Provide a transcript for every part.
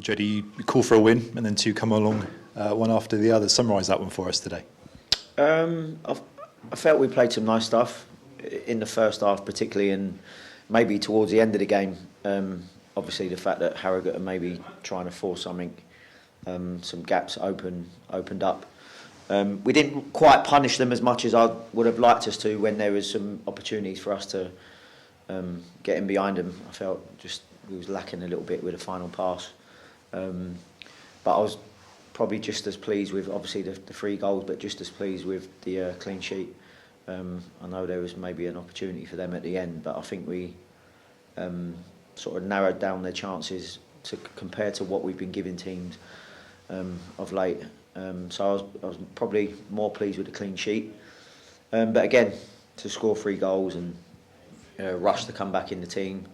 Jody, you call for a win and then two come along one after the other. Summarise that one for us today. I felt we played some nice stuff in the first half, particularly, and maybe towards the end of the game. Obviously, the fact that Harrogate are maybe trying to force something, some gaps opened up. We didn't quite punish them as much as I would have liked us to when there was some opportunities for us to get in behind them. I felt just we was lacking a little bit with the final pass. But I was probably just as pleased with, obviously, the 3 goals, but just as pleased with the clean sheet. I know there was maybe an opportunity for them at the end, but I think we sort of narrowed down their chances to compare to what we've been giving teams of late. So I was probably more pleased with the clean sheet. But again, to score 3 goals and rush to come back in the team.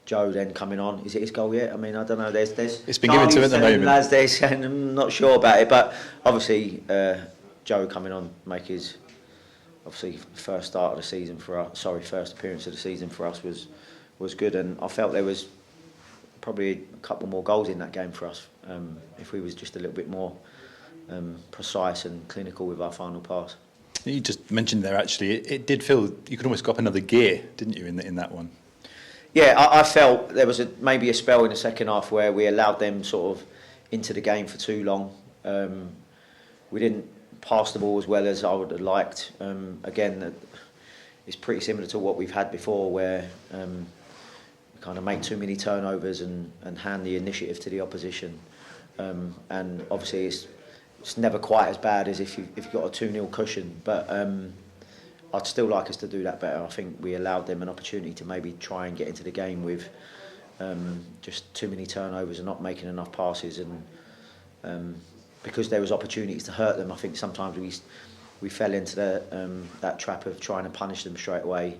Joe then coming on. Is it his goal yet? I mean, I don't know. There's it's been given to him at the moment. Lads, they're saying I'm not sure about it, but obviously Joe coming on make his obviously first start of the season for us. Sorry, first appearance of the season for us was good, and I felt there was probably a couple more goals in that game for us if we was just a little bit more precise and clinical with our final pass. You just mentioned there actually, it did feel you could almost go up another gear, didn't you, in that one? Yeah, I felt there was maybe a spell in the second half where we allowed them sort of into the game for too long. We didn't pass the ball as well as I would have liked. Again, it's pretty similar to what we've had before, where we kind of make too many turnovers and hand the initiative to the opposition. And obviously it's never quite as bad as if you've got a 2-0 cushion, but I'd still like us to do that better. I think we allowed them an opportunity to maybe try and get into the game with just too many turnovers and not making enough passes, and because there was opportunities to hurt them, I think sometimes we fell into that trap of trying to punish them straight away.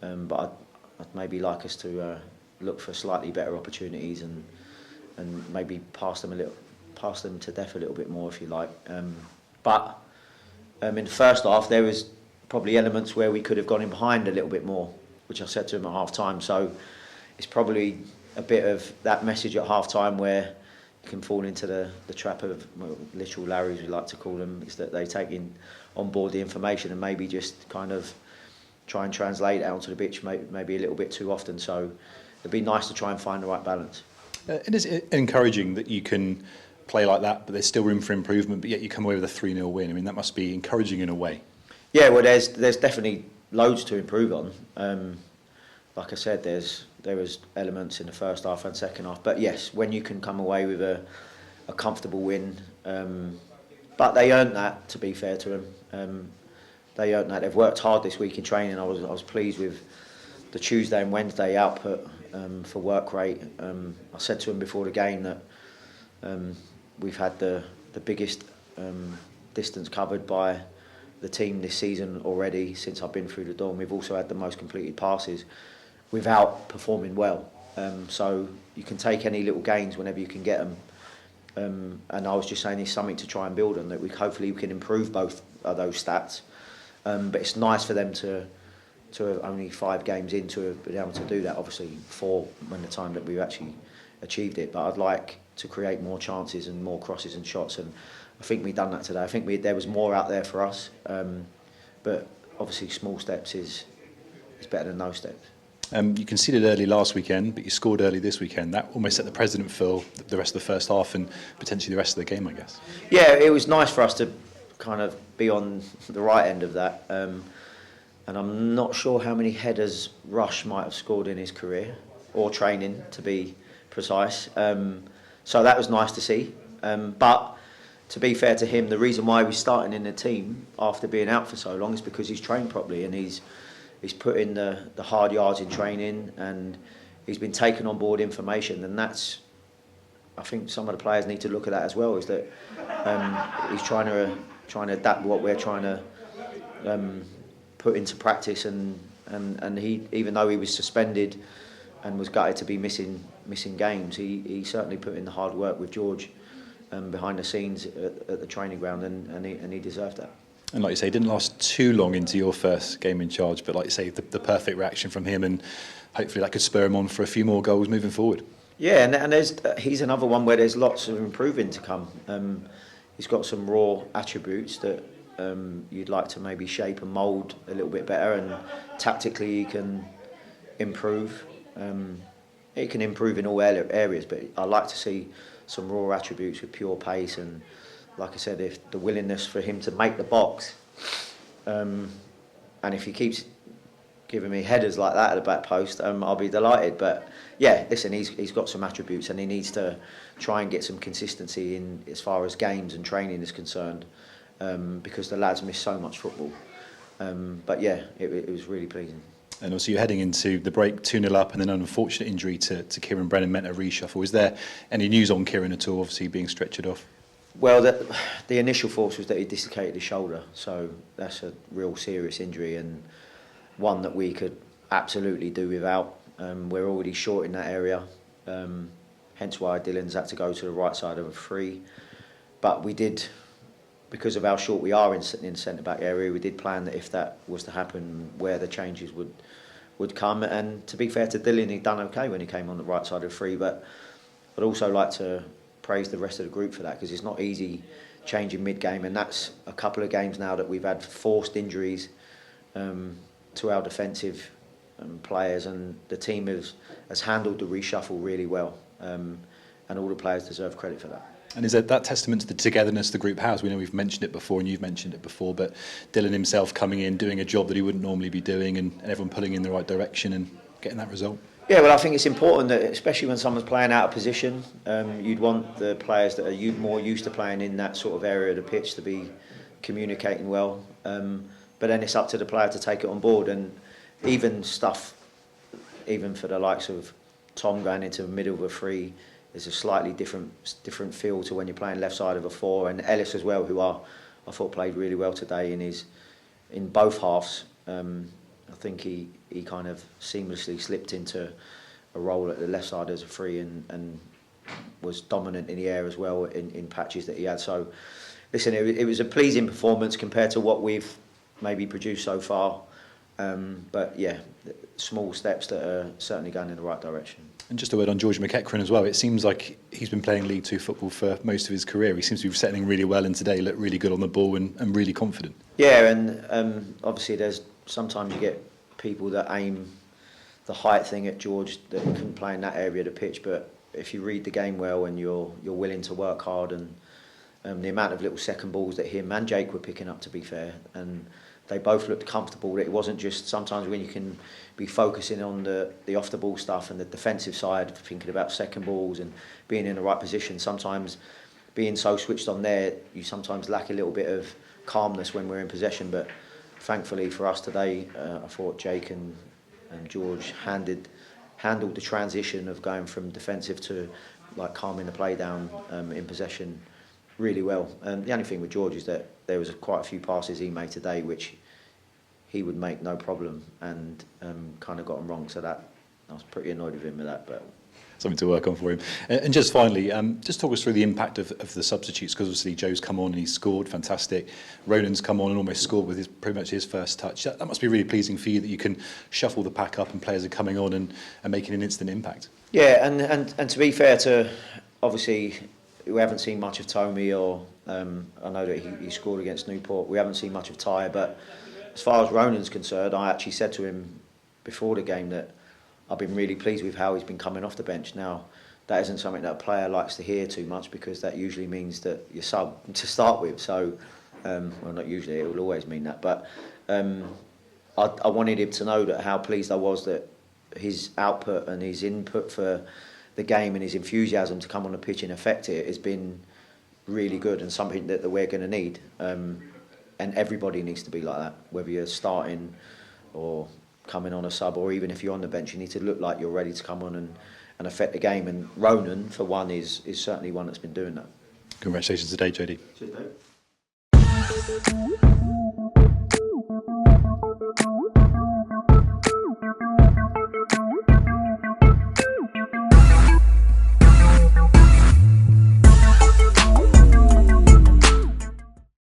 But I'd maybe like us to look for slightly better opportunities and maybe pass them to death a little bit more, if you like. But in the first half, there was probably elements where we could have gone in behind a little bit more, which I said to him at half time. So it's probably a bit of that message at half time where you can fall into the trap of literal Larrys, we like to call them, is that they take on board the information and maybe just kind of try and translate it out onto the pitch maybe a little bit too often. So it'd be nice to try and find the right balance. It is encouraging that you can play like that, but there's still room for improvement, but yet you come away with a 3-0 win. I mean, that must be encouraging in a way. Yeah, well, there's definitely loads to improve on. Like I said, there was elements in the first half and second half, but yes, when you can come away with a comfortable win, but they earned that. To be fair to them, they earned that. They've worked hard this week in training. I was pleased with the Tuesday and Wednesday output for work rate. I said to them before the game that we've had the biggest distance covered by the team this season already since I've been through the door. And we've also had the most completed passes without performing well. So you can take any little gains whenever you can get them. And I was just saying it's something to try and build on, that hopefully we can improve both of those stats. But it's nice for them to have only 5 games in to have been able to do that. Obviously 4 when the time that we've actually achieved it. But I'd like to create more chances and more crosses and shots, and I think we've done that today. I think there was more out there for us, but obviously small steps is better than no steps. You conceded early last weekend, but you scored early this weekend. That almost set the precedent for the rest of the first half and potentially the rest of the game, I guess. Yeah, it was nice for us to kind of be on the right end of that. And I'm not sure how many headers Rush might have scored in his career, or training to be precise. So that was nice to see. But to be fair to him, the reason why he's starting in the team after being out for so long is because he's trained properly and he's put in the hard yards in training, and he's been taking on board information. And that's, I think some of the players need to look at that as well, is that he's trying to adapt what we're trying to put into practice, and he, even though he was suspended and was gutted to be missing games, he certainly put in the hard work with George behind the scenes at the training ground, and he deserved that. And like you say, it didn't last too long into your first game in charge, but like you say, the perfect reaction from him, and hopefully that could spur him on for a few more goals moving forward. Yeah, and he's another one where there's lots of improving to come. He's got some raw attributes that you'd like to maybe shape and mould a little bit better, and tactically he can improve. He can improve in all areas, but I like to see some raw attributes with pure pace, and like I said, if the willingness for him to make the box, and if he keeps giving me headers like that at the back post, I'll be delighted. But yeah, listen, he's got some attributes, and he needs to try and get some consistency in as far as games and training is concerned, because the lads miss so much football. But yeah, it was really pleasing. And also you're heading into the break 2-0 up, and then an unfortunate injury to Kieran Brennan meant a reshuffle. Is there any news on Kieran at all, obviously being stretchered off? Well, the initial thoughts was that he dislocated his shoulder, so that's a real serious injury, and one that we could absolutely do without. We're already short in that area, hence why Dylan's had to go to the right side of a free. But we did, because of how short we are in the centre-back area, we did plan that if that was to happen, where the changes would come. And to be fair to Dylan, he'd done okay when he came on the right side of the free, but I'd also like to praise the rest of the group for that, because it's not easy changing mid-game, and that's a couple of games now that we've had forced injuries to our defensive players, and the team has handled the reshuffle really well, and all the players deserve credit for that. And is that testament to the togetherness the group has? We know we've mentioned it before, and you've mentioned it before, but Dylan himself coming in, doing a job that he wouldn't normally be doing, and everyone pulling in the right direction and getting that result. Yeah, well, I think it's important that, especially when someone's playing out of position, you'd want the players that are more used to playing in that sort of area of the pitch to be communicating well. But then it's up to the player to take it on board, and even for the likes of Tom going into the middle of a free, there's a slightly different feel to when you're playing left side of a four, and Ellis as well, who I thought played really well today in both halves. I think he kind of seamlessly slipped into a role at the left side as a free, and was dominant in the air as well in patches that he had. So listen, it was a pleasing performance compared to what we've maybe produced so far. But yeah, small steps that are certainly going in the right direction. And just a word on George McEachran as well. It seems like he's been playing League Two football for most of his career. He seems to be settling really well, and today looked really good on the ball and really confident. Yeah, and obviously there's sometimes you get people that aim the height thing at George that can play in that area of the pitch. But if you read the game well and you're willing to work hard, and the amount of little second balls that him and Jake were picking up, to be fair, and they both looked comfortable. That it wasn't just sometimes when you can be focusing on the off the ball stuff and the defensive side, thinking about second balls and being in the right position. Sometimes being so switched on there, you sometimes lack a little bit of calmness when we're in possession. But thankfully for us today, I thought Jake and George handled the transition of going from defensive to like calming the play down in possession really well. And the only thing with George is that there was quite a few passes he made today which he would make no problem, and kind of got them wrong. So that I was pretty annoyed with him with that, but something to work on for him. And just finally, just talk us through the impact of the substitutes, because obviously Joe's come on and he's scored, fantastic. Ronan's come on and almost scored with pretty much his first touch. That must be really pleasing for you, that you can shuffle the pack up and players are coming on and making an instant impact. Yeah, and to be fair to, obviously, we haven't seen much of Tommy, or I know that he scored against Newport. We haven't seen much of Ty, but as far as Ronan's concerned, I actually said to him before the game that I've been really pleased with how he's been coming off the bench. Now, that isn't something that a player likes to hear too much, because that usually means that you're sub to start with. So, well, not usually, it will always mean that. But I wanted him to know that how pleased I was that his output and his input for the game and his enthusiasm to come on the pitch and affect it has been really good, and something that we're going to need. And everybody needs to be like that, whether you're starting or coming on a sub, or even if you're on the bench, you need to look like you're ready to come on and affect the game. And Ronan, for one, is certainly one that's been doing that. Congratulations today, Jody. Cheers, Dave.